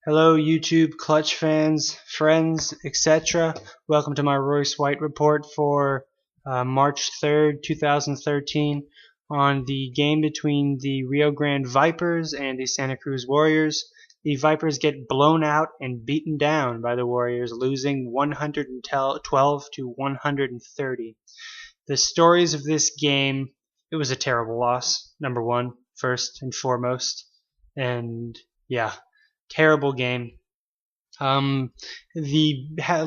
Hello YouTube Clutch fans, friends, etc. Welcome to my Royce White report for March 3rd, 2013 on the game between the Rio Grande Vipers and the Santa Cruz Warriors. The Vipers get blown out and beaten down by the Warriors, losing 112 to 130. The stories of this game, it was a terrible loss, number one, first and foremost. And yeah, terrible game. The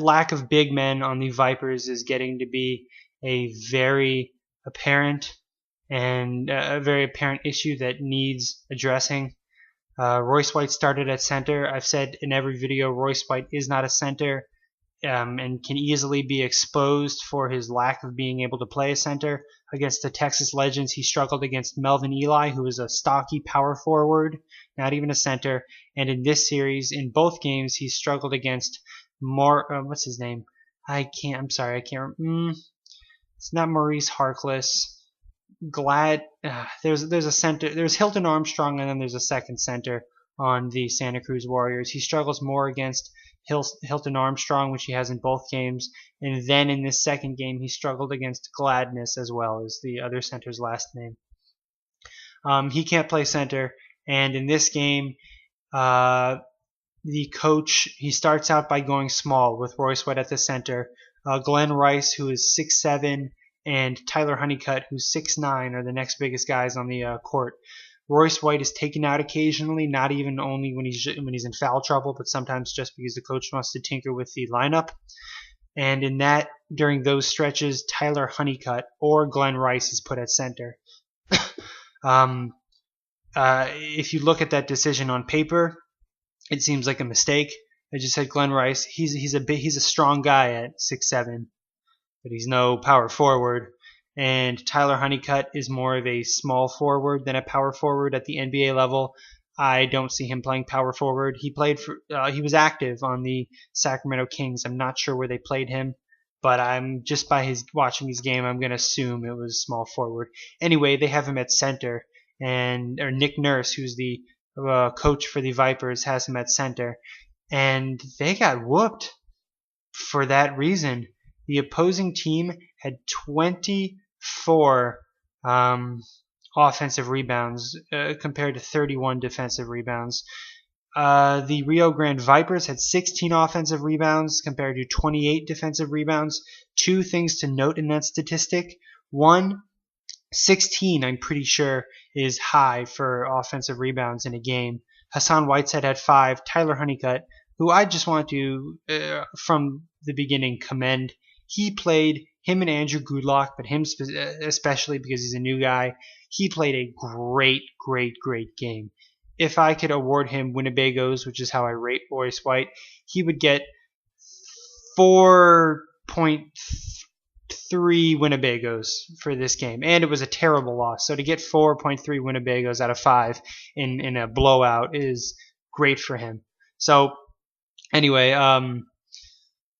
lack of big men on the Vipers is getting to be a very apparent issue that needs addressing. Royce White started at center. I've said in every video Royce White is not a center and can easily be exposed for his lack of being able to play a center. Against the Texas Legends, he struggled against Melvin Ely, who is a stocky power forward, not even a center. And in this series, in both games, he struggled against what's his name? I'm sorry, I can't. It's not Maurice Harkless. There's a center. There's Hilton Armstrong, and then there's a second center on the Santa Cruz Warriors. He struggles more against Hilton Armstrong, which he has in both games, and then in this second game he struggled against Gladness as well as the other center's last name. He can't play center, and in this game the coach, he starts out by going small with Royce White at the center. Glenn Rice, who is 6'7", and Tyler Honeycutt, who's 6'9", are the next biggest guys on the court. Royce White is taken out occasionally, not even only when he's in foul trouble, but sometimes just because the coach wants to tinker with the lineup. And during those stretches, Tyler Honeycutt or Glenn Rice is put at center. If you look at that decision on paper, it seems like a mistake. I just said Glenn Rice. He's a strong guy at 6'7", but he's no power forward. And Tyler Honeycutt is more of a small forward than a power forward at the NBA level. I don't see him playing power forward. He was active on the Sacramento Kings. I'm not sure where they played him, but I'm just by watching his game, I'm going to assume it was small forward. Anyway, they have him at center, or Nick Nurse, who's the coach for the Vipers, has him at center, and they got whooped for that reason. The opposing team had 24 offensive rebounds compared to 31 defensive rebounds. The Rio Grande Vipers had 16 offensive rebounds compared to 28 defensive rebounds. Two things to note in that statistic. One, 16, I'm pretty sure, is high for offensive rebounds in a game. Hassan Whiteside had 5. Tyler Honeycutt, who I just want to, from the beginning, commend. Him and Andrew Goodlock, but him especially because he's a new guy, he played a great game. If I could award him Winnebagos, which is how I rate Royce White, he would get 4.3 Winnebagos for this game. And it was a terrible loss. So to get 4.3 Winnebagos out of 5 in a blowout is great for him. So anyway,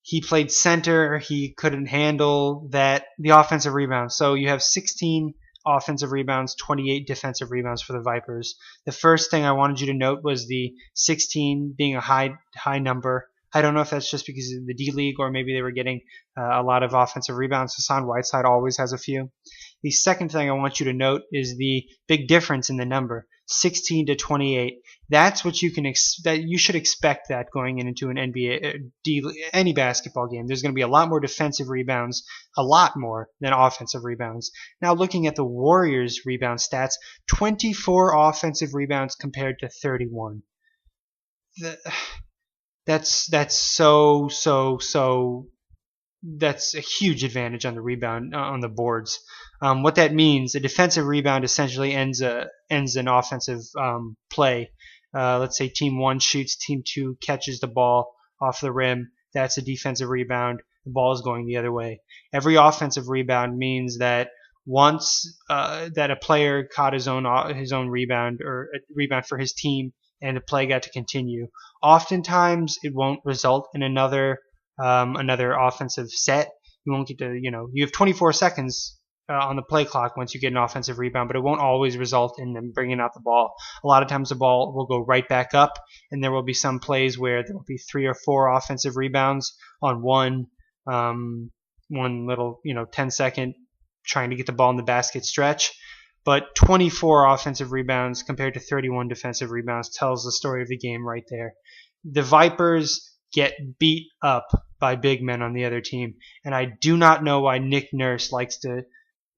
he played center. He couldn't handle the offensive rebounds. So you have 16 offensive rebounds, 28 defensive rebounds for the Vipers. The first thing I wanted you to note was the 16 being a high number. I don't know if that's just because of the D-League or maybe they were getting a lot of offensive rebounds. Hassan Whiteside always has a few. The second thing I want you to note is the big difference in the number, 16 to 28. That's what you should expect that going into an NBA, any basketball game. There's going to be a lot more defensive rebounds, a lot more than offensive rebounds. Now looking at the Warriors' rebound stats, 24 offensive rebounds compared to 31. That's a huge advantage on the rebound on the boards. What that means, a defensive rebound essentially ends an offensive play. Let's say team 1 shoots, team 2 catches the ball off the rim. That's a defensive rebound. The ball is going the other way. Every offensive rebound means that once that a player caught his own rebound or a rebound for his team, and the play got to continue. Oftentimes, it won't result in another offensive set. You won't get to, you have 24 seconds on the play clock once you get an offensive rebound, but it won't always result in them bringing out the ball. A lot of times the ball will go right back up, and there will be some plays where there will be 3 or 4 offensive rebounds on one little 10-second trying to get the ball in the basket stretch. But 24 offensive rebounds compared to 31 defensive rebounds tells the story of the game right there. The Vipers get beat up by big men on the other team, and I do not know why Nick Nurse likes to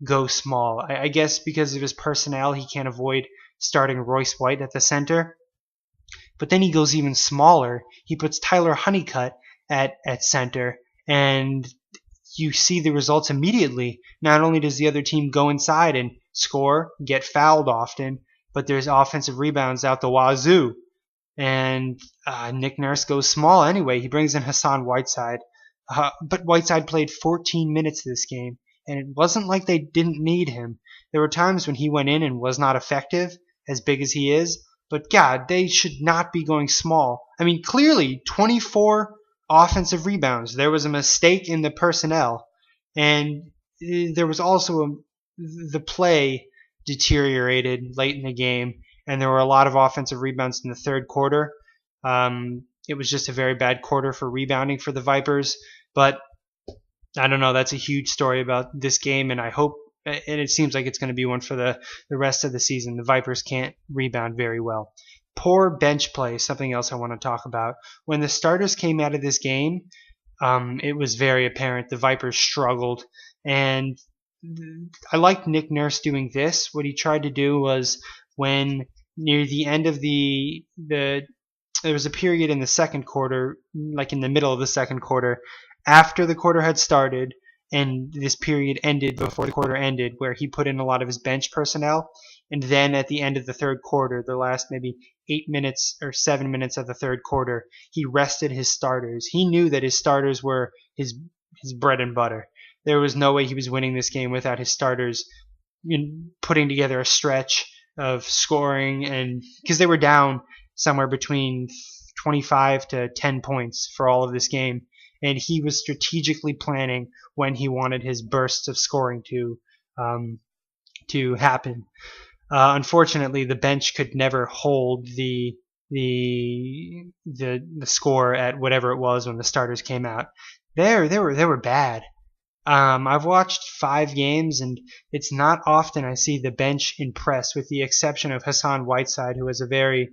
go small. I guess because of his personnel, he can't avoid starting Royce White at the center. But then he goes even smaller. He puts Tyler Honeycutt at center, and you see the results immediately. Not only does the other team go inside and score, get fouled often, but there's offensive rebounds out the wazoo. And Nick Nurse goes small anyway. He brings in Hassan Whiteside. But Whiteside played 14 minutes this game, and it wasn't like they didn't need him. There were times when he went in and was not effective, as big as he is. But God, they should not be going small. I mean, clearly 24 offensive rebounds. There was a mistake in the personnel. And there was also the play deteriorated late in the game. And there were a lot of offensive rebounds in the third quarter. It was just a very bad quarter for rebounding for the Vipers. But I don't know. That's a huge story about this game, and I hope, and it seems like it's going to be one for the rest of the season. The Vipers can't rebound very well. Poor bench play, something else I want to talk about. When the starters came out of this game, it was very apparent the Vipers struggled. And I liked Nick Nurse doing this. What he tried to do was, when near the end of there was a period in the second quarter, like in the middle of the second quarter, after the quarter had started, and this period ended before the quarter ended, where he put in a lot of his bench personnel. And then at the end of the third quarter, the last maybe 8 minutes or 7 minutes of the third quarter, he rested his starters. He knew that his starters were his bread and butter. There was no way he was winning this game without his starters putting together a stretch of scoring, and because they were down somewhere between 25 to 10 points for all of this game, and he was strategically planning when he wanted his bursts of scoring to happen. Unfortunately, the bench could never hold the score at whatever it was when the starters came out. They were bad. I've watched 5 games, and it's not often I see the bench impress, with the exception of Hassan Whiteside, who has a very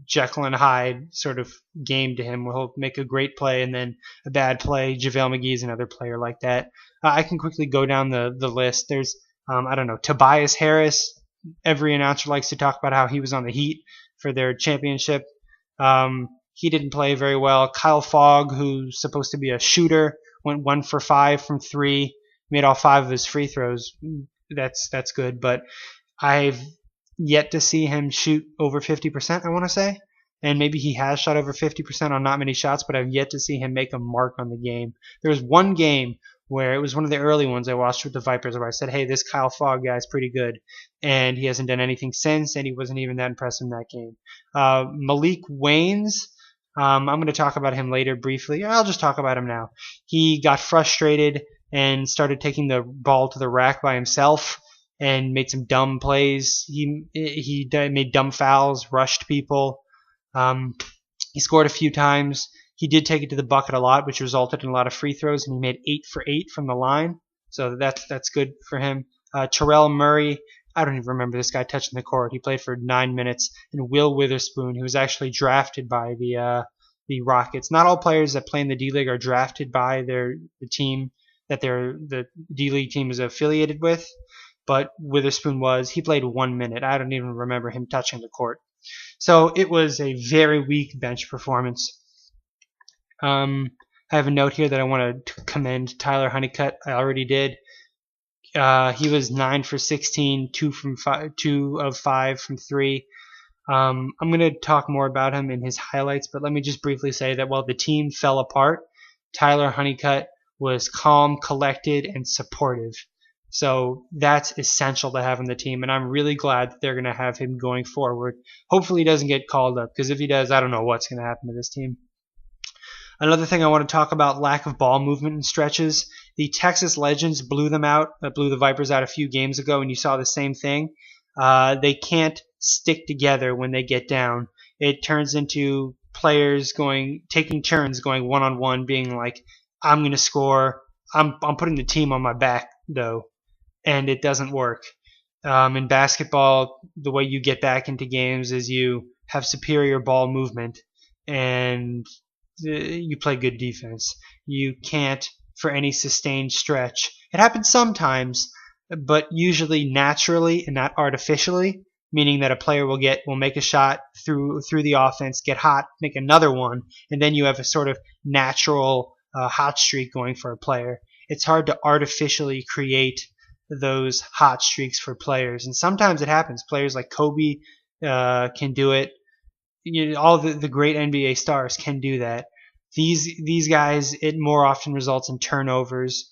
Jekyll and Hyde sort of game to him. He'll make a great play and then a bad play. JaVale McGee's another player like that. I can quickly go down the list. There's, I don't know, Tobias Harris. Every announcer likes to talk about how he was on the Heat for their championship. He didn't play very well. Kyle Fogg, who's supposed to be a shooter, went 1 for 5 from 3, made all 5 of his free throws. That's good, but I've yet to see him shoot over 50%, I want to say. And maybe he has shot over 50% on not many shots, but I've yet to see him make a mark on the game. There was one game where it was one of the early ones I watched with the Vipers where I said, hey, this Kyle Fogg guy is pretty good. And he hasn't done anything since, and he wasn't even that impressive in that game. Malik Waynes, I'm going to talk about him later briefly. I'll just talk about him now. He got frustrated and started taking the ball to the rack by himself and made some dumb plays. He made dumb fouls, rushed people. He scored a few times. He did take it to the bucket a lot, which resulted in a lot of free throws, and he made 8 for 8 from the line. So that's good for him. Terrell Murray, I don't even remember this guy touching the court. He played for 9 minutes. And Will Witherspoon, who was actually drafted by the Rockets. Not all players that play in the D-League are drafted by the team that the D-League team is affiliated with. But Witherspoon was. He played 1 minute. I don't even remember him touching the court. So it was a very weak bench performance. I have a note here that I want to commend Tyler Honeycutt. I already did. He was 9 for 16, 2 of 5 from 3. I'm going to talk more about him in his highlights, but let me just briefly say that while the team fell apart, Tyler Honeycutt was calm, collected, and supportive. So that's essential to have on the team, and I'm really glad that they're going to have him going forward. Hopefully he doesn't get called up, because if he does, I don't know what's going to happen to this team. Another thing I want to talk about, lack of ball movement in stretches. The Texas Legends blew the Vipers out a few games ago, and you saw the same thing. They can't stick together when they get down. It turns into players taking turns going one-on-one, being like, I'm going to score. I'm putting the team on my back, though, and it doesn't work. In basketball, the way you get back into games is you have superior ball movement and you play good defense. You can't, for any sustained stretch. It happens sometimes, but usually naturally and not artificially, meaning that a player will make a shot through the offense, get hot, make another one, and then you have a sort of natural hot streak going for a player. It's hard to artificially create those hot streaks for players, and sometimes it happens. Players like Kobe can do it. All the great NBA stars can do that. These guys, it more often results in turnovers.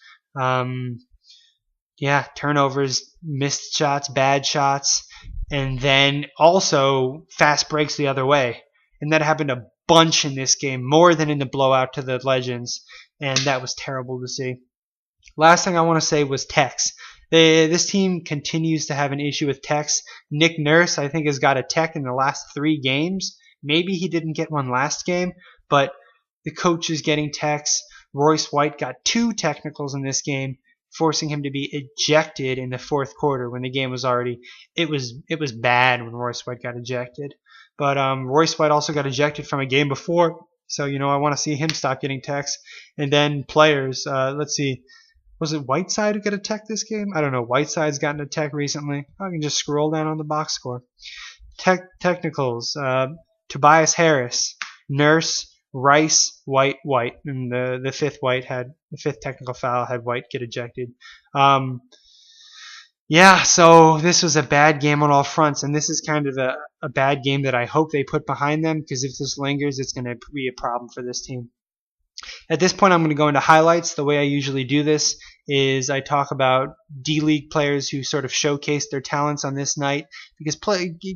Turnovers, missed shots, bad shots, and then also fast breaks the other way. And that happened a bunch in this game, more than in the blowout to the Legends, and that was terrible to see. Last thing I want to say was techs. This team continues to have an issue with techs. Nick Nurse, I think, has got a tech in the last 3 games. Maybe he didn't get one last game, but the coach is getting techs. Royce White got 2 technicals in this game, forcing him to be ejected in the 4th quarter when the game was already. It was bad when Royce White got ejected. But Royce White also got ejected from a game before, so I want to see him stop getting techs. And then players, let's see. Was it Whiteside who got a tech this game? I don't know. Whiteside's gotten a tech recently. I can just scroll down on the box score. Technicals. Tobias Harris, Nurse, Rice, White, and the fifth technical foul had White get ejected. So this was a bad game on all fronts, and this is kind of a bad game that I hope they put behind them, because if this lingers, it's going to be a problem for this team. At this point, I'm going to go into highlights. The way I usually do this is I talk about D-League players who sort of showcase their talents on this night, because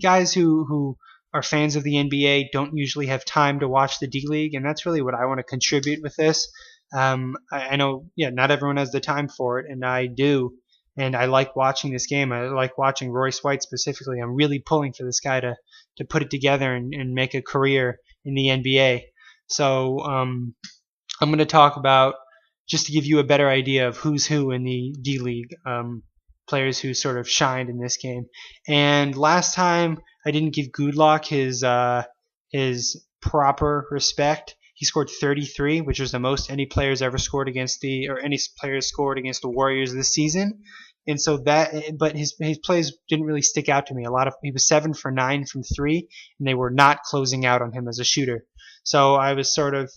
guys who are fans of the NBA don't usually have time to watch the D-League, and that's really what I want to contribute with this. I know, not everyone has the time for it, and I do, and I like watching this game. I like watching Royce White specifically. I'm really pulling for this guy to put it together and make a career in the NBA. So I'm going to talk about, just to give you a better idea of who's who in the D-League, players who sort of shined in this game. And last time I didn't give Goodlock his proper respect. He scored 33, which was the most any players ever scored against any players scored against the Warriors this season. And so but his plays didn't really stick out to me. He was 7 for 9 from 3, and they were not closing out on him as a shooter. So I was sort of,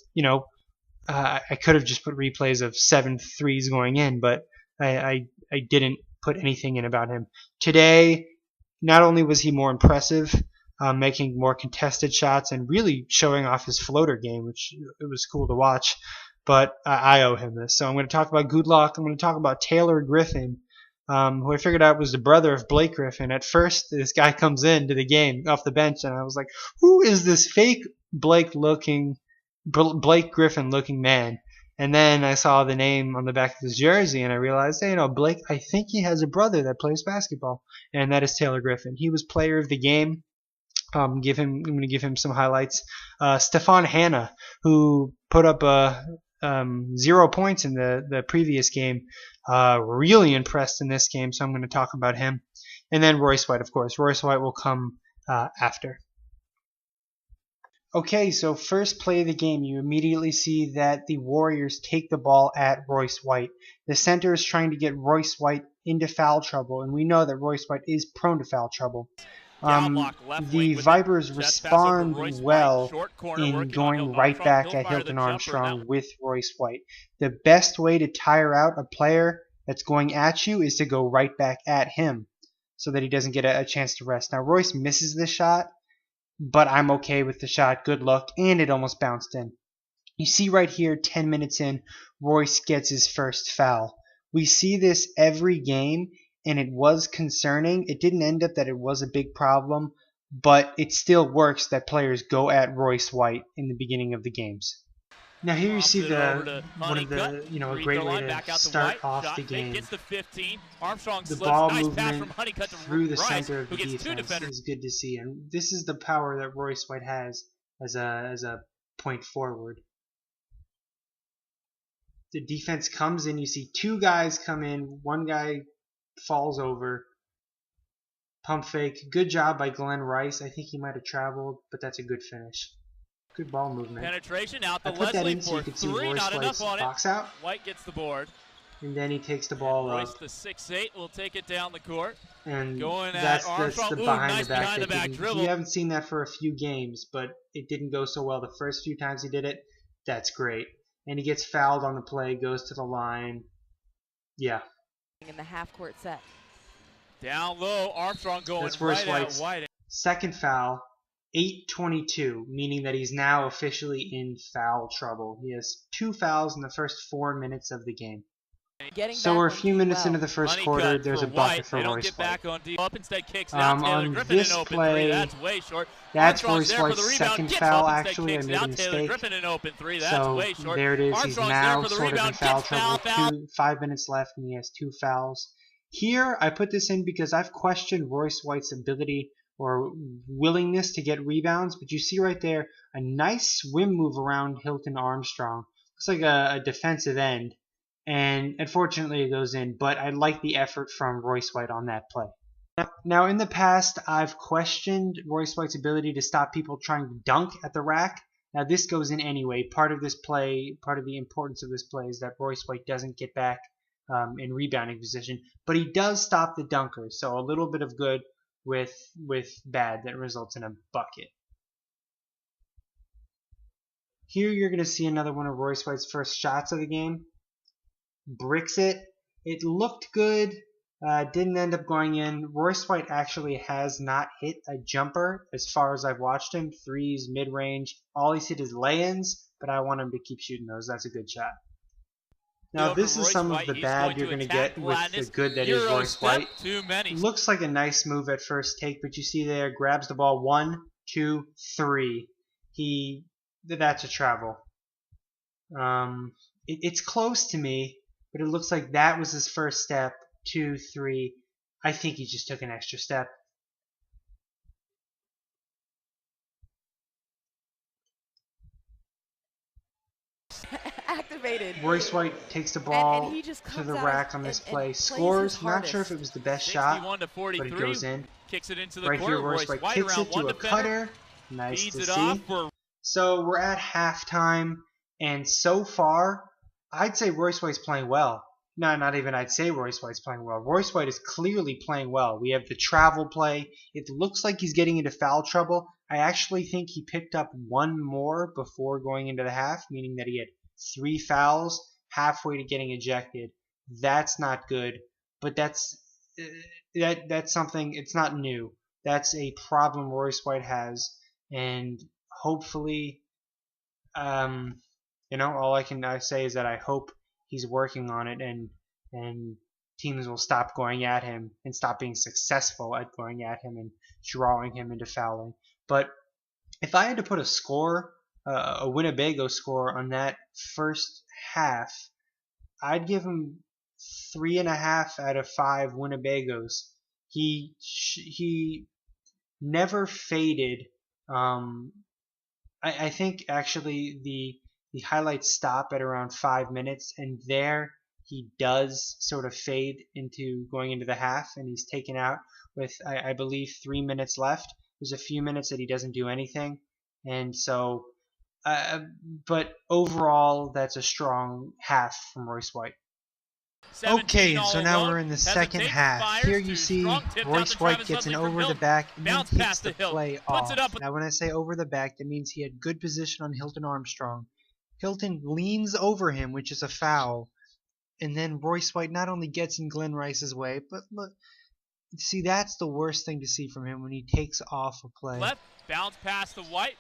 I could have just put replays of 7 threes going in, but I didn't put anything in about him. Today, not only was he more impressive, making more contested shots and really showing off his floater game, which it was cool to watch, but I owe him this. So I'm going to talk about Goodlock. I'm going to talk about Taylor Griffin, who I figured out was the brother of Blake Griffin. At first, this guy comes into the game off the bench, and I was like, who is this fake Blake Griffin looking man? And then I saw the name on the back of his jersey, and I realized, hey, Blake, I think he has a brother that plays basketball, and that is Taylor Griffin. He was player of the game. I'm going to give him some highlights. Stefan Hanna, who put up 0 points in the previous game, really impressed in this game, so I'm going to talk about him. And then Royce White, of course. Royce White will come after. Okay, so first play of the game, you immediately see that the Warriors take the ball at Royce White. The center is trying to get Royce White into foul trouble, and we know that Royce White is prone to foul trouble. The Vipers respond well in going right back at Hilton Armstrong with Royce White. The best way to tire out a player that's going at you is to go right back at him so that he doesn't get a chance to rest. Now, Royce misses this shot, but I'm okay with the shot. Good luck, and it almost bounced in. You see right here, 10 minutes in, Royce gets his first foul. We see this every game, and it was concerning. It didn't end up that it was a big problem, but it still works that players go at Royce White in the beginning of the games. Now here you see the one of the a great way to start off the game. Gets the 15. Armstrong the slips. ball Nice movement pass from Honeycutt to through the Rice, center of who the gets two defense defenders. is good to see, and this is the power that Royce White has as a point forward. The defense comes in. You see two guys come in. One guy falls over. Pump fake. Good job by Glenn Rice. I think he might have traveled, but that's a good finish. Good ball movement. Penetration out to I put that Leslie in so you for could see three. Royce Not White's enough on box it. out. White gets the board. And then he takes the ball Royce, up. the 6'8", will take it down the court. And going that's at Armstrong. the Ooh, behind nice the back. behind the back dribble. You haven't seen that for a few games, but it didn't go so well the first few times he did it. That's great. And he gets fouled on the play, goes to the line. Yeah. In the half-court set. Down low, Armstrong going that's Royce right White's out wide. Second foul, 8:22, meaning that he's now officially in foul trouble. He has 2 fouls in the first 4 minutes of the game. So we're a few minutes into the first quarter. There's a bucket for Royce White. Instead kicks it out. Taylor On Griffin this in open play, three. That's way short. that's Armstrong's Royce there for White's the rebound. second Gets foul. up, Actually, I kicks made it a out. mistake. Taylor Griffin in open three. That's So way short. there it is. He's Armstrong's now there for the sort of in rebound. foul Gets trouble. foul. 5 minutes left, and he has 2 fouls. Here, I put this in because I've questioned Royce White's ability or willingness to get rebounds, but you see right there a nice swim move around Hilton Armstrong. Looks like a defensive end, and unfortunately it goes in, but I like the effort from Royce White on that play. Now in the past, I've questioned Royce White's ability to stop people trying to dunk at the rack. Now this goes in anyway. Part of this play, part of the importance of this play is that Royce White doesn't get back in rebounding position, but he does stop the dunkers, so a little bit of good with bad that results in a bucket. Here you're going to see another one of Royce White's first shots of the game. Bricks it. It looked good. Didn't end up going in. Royce White actually has not hit a jumper as far as I've watched him. Threes, mid-range. All he's hit is lay-ins, but I want him to keep shooting those. That's a good shot. Now this is some of the bad you're going to get with the good that is Royce White. Looks like a nice move at first take, but you see there, grabs the ball 1, 2, 3. That's a travel. It's close to me, but it looks like that was his first step. 2, 3. I think he just took an extra step. Activated. Royce White takes the ball and he just to the rack on this play. Scores. Not sure if it was the best shot, but it goes in. Kicks it into the right here, Royce White kicks it to a cutter. Nice to see. So we're at halftime, and so far, I'd say Royce White's playing well. No, not even I'd say Royce White's playing well. Royce White is clearly playing well. We have the travel play. It looks like he's getting into foul trouble. I actually think he picked up 1 more before going into the half, meaning that he had 3 fouls halfway to getting ejected. That's not good, but that's something. It's not new. That's a problem Royce White has, and hopefully, all I can say is that I hope he's working on it, and teams will stop going at him and stop being successful at going at him and drawing him into fouling. But if I had to put a score, a Winnebago score on that first half, I'd give him 3.5 out of 5 Winnebagos. He never faded. I think actually the highlights stop at around 5 minutes, and there he does sort of fade into going into the half, and he's taken out with I believe 3 minutes left. There's a few minutes that he doesn't do anything, and so but overall that's a strong half from Royce White. Okay, so now we're in the second half. Here you see Royce White gets an over the back and then takes the play off. Now when I say over the back, that means he had good position on Hilton Armstrong. Hilton leans over him, which is a foul, and then Royce White not only gets in Glenn Rice's way, but look, see, that's the worst thing to see from him when he takes off a play. Left, bounce past the White,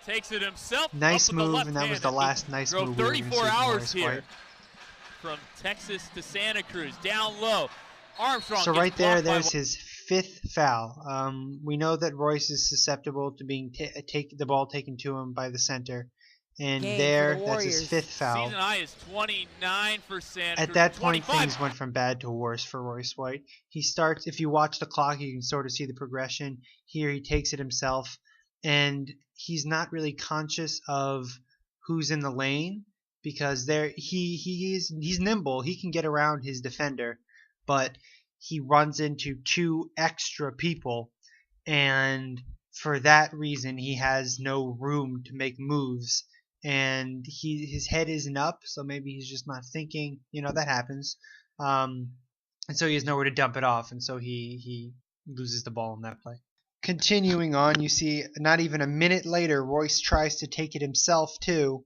takes it himself. Nice move, and that was the last nice move. 34 hours here. From Texas to Santa Cruz, down low. Armstrong. So right there's his 5th foul. We know that Royce is susceptible to being the ball taken to him by the center, And Game there, for the that's his Warriors. 5th foul. Season high is 29 for Santa Cruz. At that point, 25. things went from bad to worse for Royce White. He starts, if you watch the clock, you can sort of see the progression. Here, he takes it himself, and he's not really conscious of who's in the lane because he's nimble. He can get around his defender, but he runs into 2 extra people, and for that reason, he has no room to make moves. And his head isn't up, so maybe he's just not thinking. That happens. And so he has nowhere to dump it off, and so he loses the ball in that play. Continuing on, you see not even a minute later, Royce tries to take it himself too.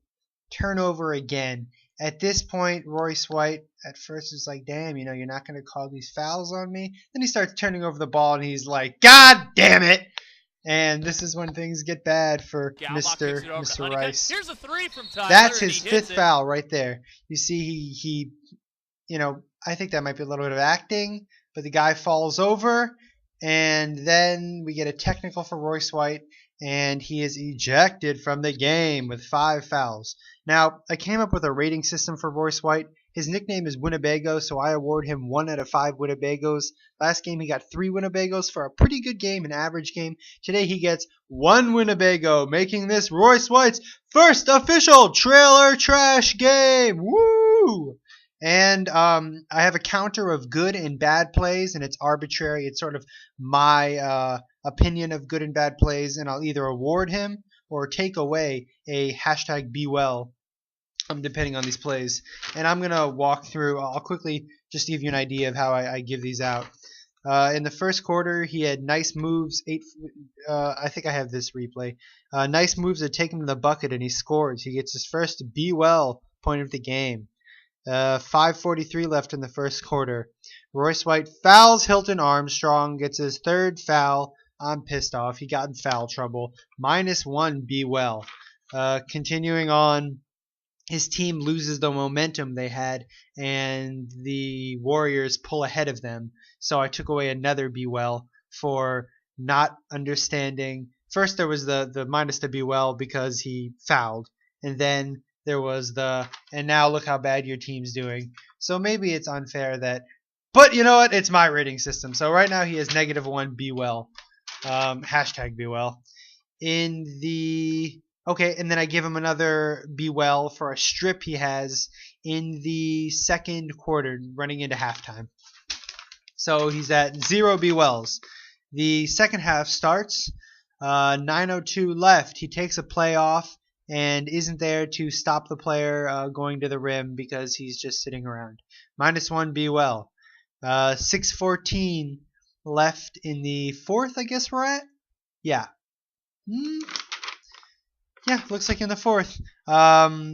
Turnover again. At this point, Royce White at first is like, damn, you're not going to call these fouls on me? Then he starts turning over the ball, and he's like, God damn it! And this is when things get bad for Mr. Rice. Here's a 3 from Tyler. That's his 5th foul right there. You see, he I think that might be a little bit of acting, but the guy falls over, and then we get a technical for Royce White, and he is ejected from the game with 5 fouls. Now, I came up with a rating system for Royce White. His nickname is Winnebagos, so I award him 1 out of 5 Winnebagos. Last game he got 3 Winnebagos for a pretty good game, an average game. Today he gets 1 Winnebago, making this Royce White's first official trailer trash game. Woo! And I have a counter of good and bad plays, and it's arbitrary. It's sort of my opinion of good and bad plays, and I'll either award him or take away a hashtag #BeWell. Depending on these plays. And I'm going to walk through, I'll quickly just give you an idea of how I give these out. In the first quarter, he had nice moves. I think I have this replay. Nice moves that take him to the bucket, and he scores. He gets his first BeWell point of the game. 5:43 left in the first quarter. Royce White fouls Hilton Armstrong, gets his 3rd foul. I'm pissed off. He got in foul trouble. -1 BeWell. Continuing on. His team loses the momentum they had, and the Warriors pull ahead of them. So I took away another BeWell for not understanding. First there was the minus the BeWell because he fouled, and then there was and now look how bad your team's doing. So maybe it's unfair that, but you know what? It's my rating system. So right now he has -1 BeWell, hashtag BeWell. Okay, and then I give him another BeWell for a strip he has in the second quarter, running into halftime. So he's at 0 BeWells. The second half starts. 9:02 left. He takes a play off and isn't there to stop the player going to the rim because he's just sitting around. -1 BeWell. 6:14 left in the fourth, I guess we're at? Yeah. Yeah, looks like in the fourth.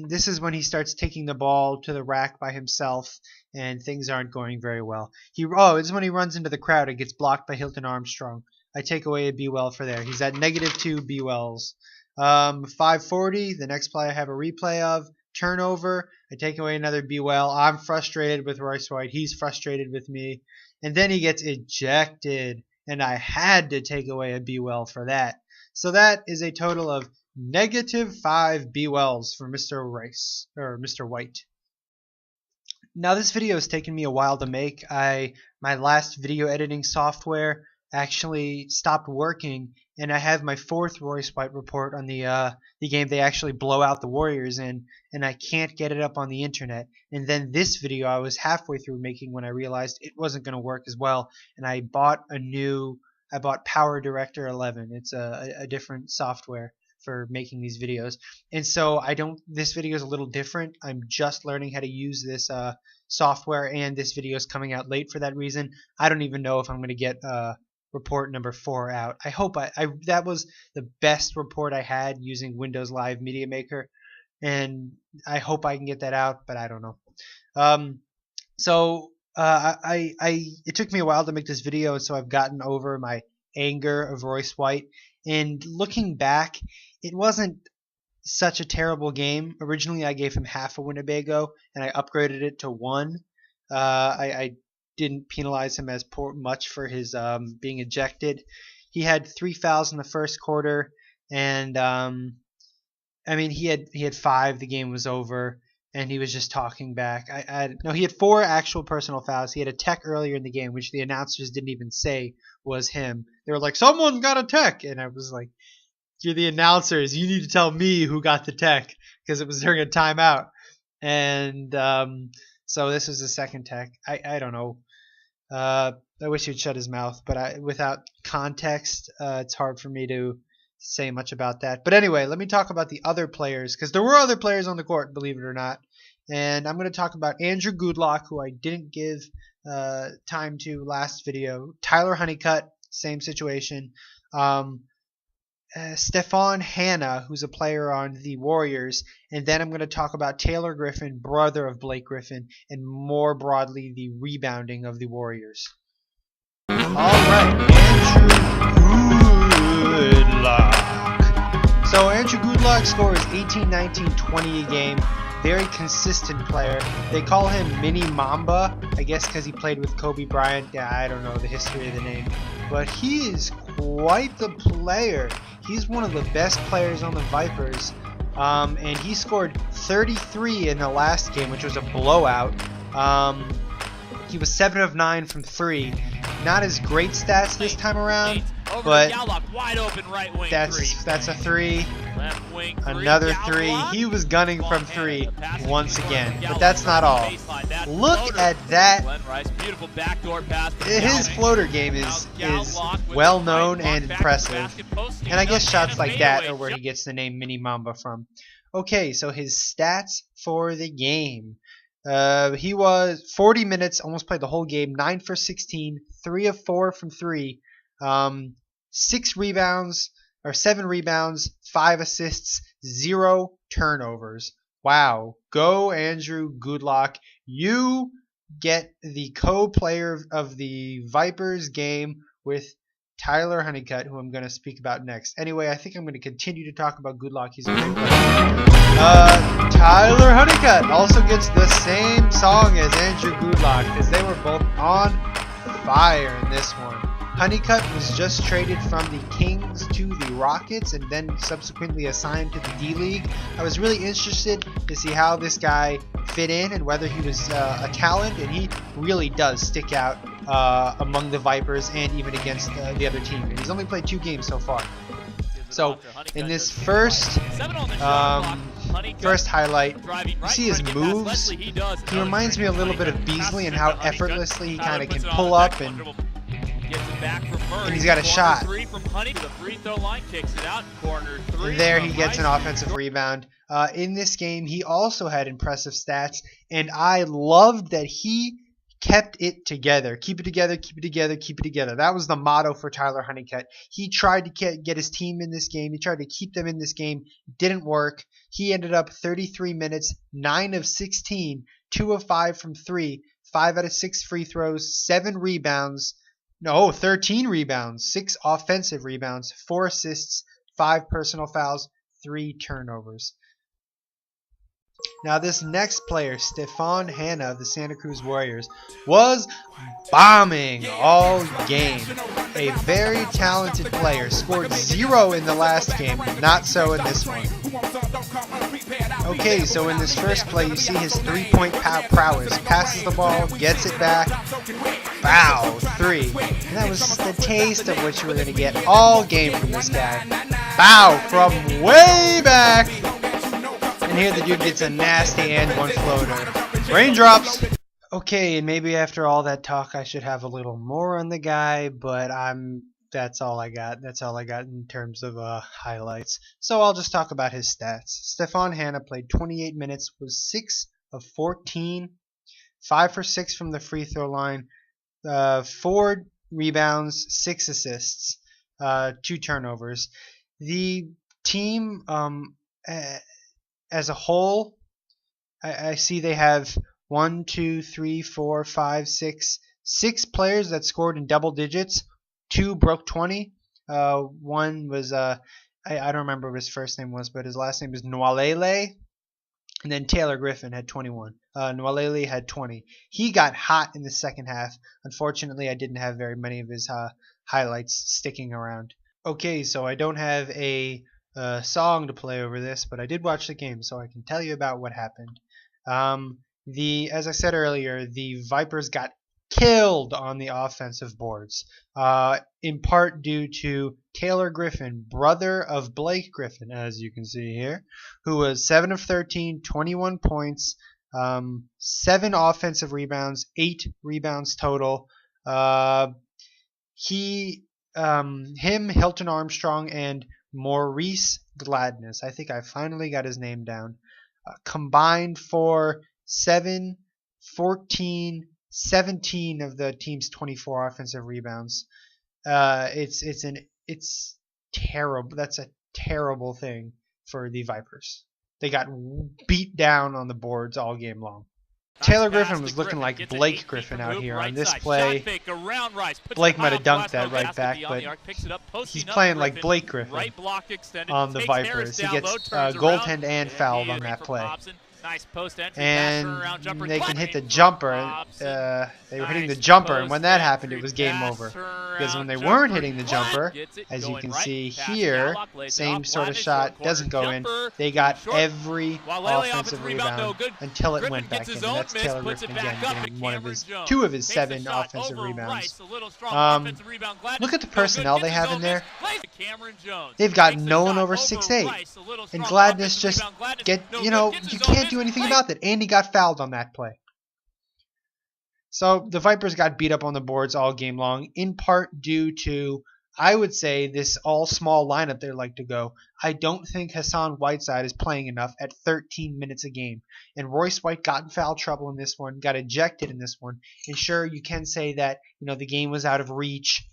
This is when he starts taking the ball to the rack by himself, and things aren't going very well. This is when he runs into the crowd and gets blocked by Hilton Armstrong. I take away a BeWell for there. He's at -2 BeWells. 5:40, the next play I have a replay of. Turnover, I take away another BeWell. I'm frustrated with Royce White. He's frustrated with me. And then he gets ejected, and I had to take away a BeWell for that. So that is a total of -5 BeWells for Mr. Rice, or Mr. White. Now this video has taken me a while to make. My last video editing software actually stopped working, and I have my 4th Royce White report on the game they actually blow out the Warriors in, and I can't get it up on the internet. And then this video I was halfway through making when I realized it wasn't going to work as well, and I bought Power Director 11. It's a different software for making these videos, and so this video is a little different. I'm just learning how to use this software, and this video is coming out late for that reason. I don't even know if I'm going to get report number 4 out. I hope that was the best report I had using Windows Live Media Maker, and I hope I can get that out, but I don't know. It took me a while to make this video, so I've gotten over my anger of Royce White. And looking back, it wasn't such a terrible game. Originally, I gave him half a Winnebago, and I upgraded it to 1. I didn't penalize him as much for his being ejected. He had 3 fouls in the first quarter, and I mean, he had 5. The game was over, and he was just talking back. No, he had 4 actual personal fouls. He had a tech earlier in the game, which the announcers didn't even say was him. They were like, "Someone got a tech," and I was like, "You're the announcers. You need to tell me who got the tech," because it was during a timeout. And so this was the second tech. I don't know. I wish he'd shut his mouth, but without context, it's hard for me to say much about that. But anyway, let me talk about the other players, because there were other players on the court, believe it or not. And I'm going to talk about Andrew Goodlock, who I didn't give time to last video. Tyler Honeycutt, same situation. Stefan Hanna, who's a player on the Warriors, and then I'm going to talk about Taylor Griffin, brother of Blake Griffin, and more broadly the rebounding of the Warriors. All right, Andrew Goodlock. So Andrew Goodlock scores 18, 19, 20 a game. Very consistent player. They call him Mini Mamba, I guess because he played with Kobe Bryant. Yeah, I don't know the history of the name. But he is quite the player. He's one of the best players on the Vipers. And he scored 33 in the last game, which was a blowout. He was 7 of 9 from 3. Not as great stats this time around, but wide open right wing that's a 3. Left wing Another 3. He was gunning from 3 once again, but that's not all. Look at that. Beautiful backdoor pass. His floater game is well known and impressive, and I guess shots like that are where he gets the name Mini Mamba from. Okay, so his stats for the game. He was 40 minutes, almost played the whole game, 9 for 16, 3 of 4 from 3, 6 rebounds, or 7 rebounds, 5 assists, 0 turnovers. Wow. Go Andrew Goodlock. You get the co-player of the Vipers game with Tyler Honeycutt, who I'm going to speak about next. Anyway, I think I'm going to continue to talk about Goodlock. He's a great player. Tyler Honeycutt also gets the same song as Andrew Goodlock, because they were both on fire in this one. Honeycutt was just traded from the Kings to the Rockets and then subsequently assigned to the D-League. I was really interested to see how this guy fit in and whether he was a talent, and he really does stick out among the Vipers and even against the other team. And he's only played 2 games so far. So in this first highlight, you see his moves. He reminds me a little bit of Beasley and how effortlessly he kind of can pull up, and he's got a shot. And there he gets an offensive rebound. In this game, he also had impressive stats, and I loved that he kept it together. Keep it together, keep it together, keep it together. That was the motto for Tyler Honeycutt. He tried to get his team in this game. He tried to keep them in this game. Didn't work. He ended up 33 minutes, 9 of 16, 2 of 5 from 3, 5 out of 6 free throws, 7 rebounds. No, 13 rebounds, 6 offensive rebounds, 4 assists, 5 personal fouls, 3 turnovers. Now this next player, Stefan Hanna of the Santa Cruz Warriors, was bombing all game. A very talented player. Scored 0 in the last game, not so in this one. Okay, so in this first play, you see his 3-point prowess. Passes the ball, gets it back, bow, 3. And that was the taste of what you were going to get all game from this guy. Bow from way back. And here the dude gets a nasty and 1 floater. Raindrops! Okay, and maybe after all that talk I should have a little more on the guy, but that's all I got. That's all I got in terms of highlights. So I'll just talk about his stats. Stefan Hanna played 28 minutes, was 6 of 14, 5 for 6 from the free throw line, 4 rebounds, 6 assists, 2 turnovers. The team as a whole, I see they have 1, 2, 3, 4, 5, 6 players that scored in double digits. 2 broke 20. One was I don't remember what his first name was, but his last name is Nwalele. And then Taylor Griffin had 21. Nwalele had 20. He got hot in the second half. Unfortunately, I didn't have very many of his highlights sticking around. Okay, so I don't have a song to play over this, but I did watch the game, so I can tell you about what happened. As I said earlier, the Vipers got killed on the offensive boards, in part due to Taylor Griffin, brother of Blake Griffin, as you can see here, who was 7 of 13, 21 points, 7 offensive rebounds, 8 rebounds total. Hilton Armstrong, and Maurice Gladness, I think I finally got his name down, combined for 7, 14, 17 of the team's 24 offensive rebounds. It's terrible. That's a terrible thing for the Vipers. They got beat down on the boards all game long. Taylor Griffin was looking like Blake Griffin out here on this play. Blake might have dunked that right back, but he's playing like Blake Griffin on the Vipers. He gets goaltend and fouled on that play. And they can hit the jumper. They were hitting the jumper, and when that happened, it was game over. Because when they weren't hitting the jumper, as you can see here, same sort of shot doesn't go in. They got every offensive rebound until it went back in. And that's Taylor Griffin again getting two of his 7 offensive rebounds. Look at the personnel they have in there. They've got no one over 6'8", and Gladness just you can't do anything about that. And he got fouled on that play. So the Vipers got beat up on the boards all game long, in part due to, I would say, this all-small lineup they like to go. I don't think Hassan Whiteside is playing enough at 13 minutes a game. And Royce White got in foul trouble in this one, got ejected in this one. And sure, you can say that the game was out of reach.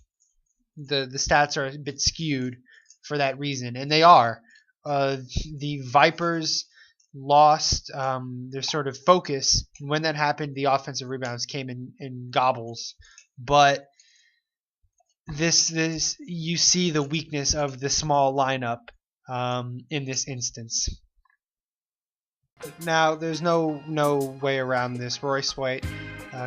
The stats are a bit skewed for that reason, and they are. The Vipers lost their sort of focus, and when that happened, the offensive rebounds came in gobbles. But this you see the weakness of the small lineup in this instance. Now, there's no way around this. Royce White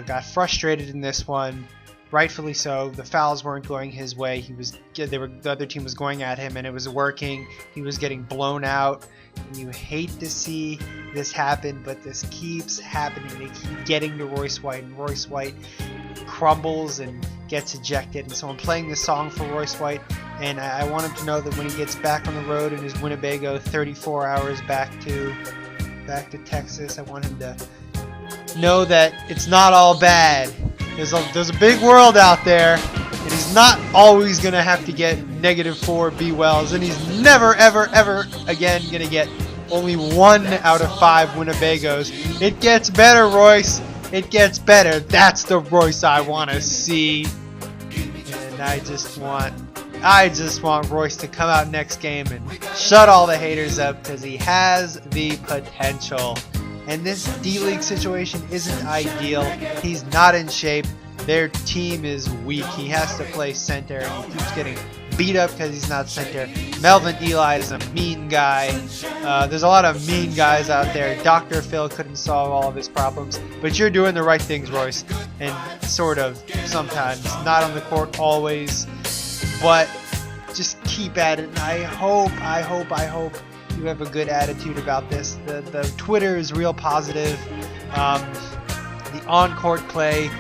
got frustrated in this one. Rightfully so. The fouls weren't going his way. The other team was going at him, and it was working. He was getting blown out. And you hate to see this happen, but this keeps happening. They keep getting to Royce White, and Royce White crumbles and gets ejected. And so I'm playing this song for Royce White, and I want him to know that when he gets back on the road in his Winnebago 34 hours back to Texas, I want him to know that it's not all bad. There's a big world out there, and he's not always going to have to get -4 B wells, and he's never, ever, ever again going to get only 1 out of 5 Winnebagos. It gets better, Royce. It gets better. That's the Royce I want to see. And I just want Royce to come out next game and shut all the haters up, because he has the potential. And this D-League situation isn't ideal. He's not in shape. Their team is weak. He has to play center, and he keeps getting beat up because he's not center. Melvin Eli is a mean guy. There's a lot of mean guys out there. Dr. Phil couldn't solve all of his problems. But you're doing the right things, Royce. And sort of, sometimes. Not on the court always. But just keep at it. And I hope you have a good attitude about this. The Twitter is real positive. The on-court play,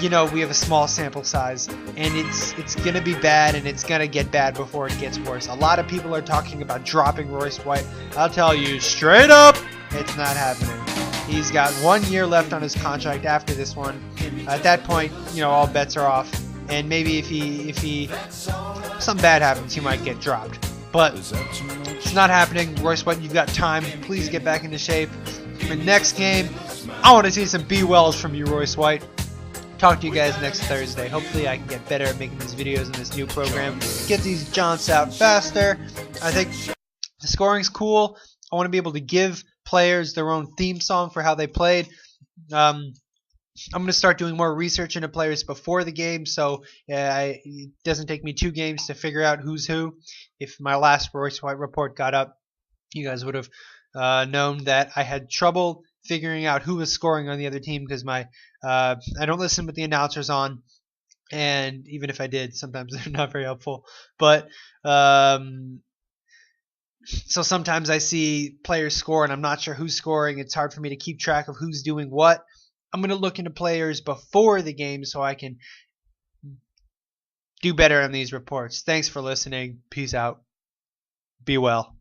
we have a small sample size, and it's gonna be bad, and it's gonna get bad before it gets worse. A lot of people are talking about dropping Royce White. I'll tell you straight up, it's not happening. He's got 1 year left on his contract after this one. At that point, all bets are off, and maybe if he something bad happens, he might get dropped. But it's not happening. Royce White, you've got time. Please get back into shape. For next game, I want to see some B-Wells from you, Royce White. Talk to you guys next Thursday. Hopefully I can get better at making these videos in this new program. Get these jaunts out faster. I think the scoring's cool. I want to be able to give players their own theme song for how they played. I'm going to start doing more research into players before the game, so it doesn't take me 2 games to figure out who's who. If my last Royce White report got up, you guys would have known that I had trouble figuring out who was scoring on the other team, because I don't listen with the announcers on, and even if I did, sometimes they're not very helpful. But So sometimes I see players score and I'm not sure who's scoring. It's hard for me to keep track of who's doing what. I'm going to look into players before the game so I can do better on these reports. Thanks for listening. Peace out. Be well.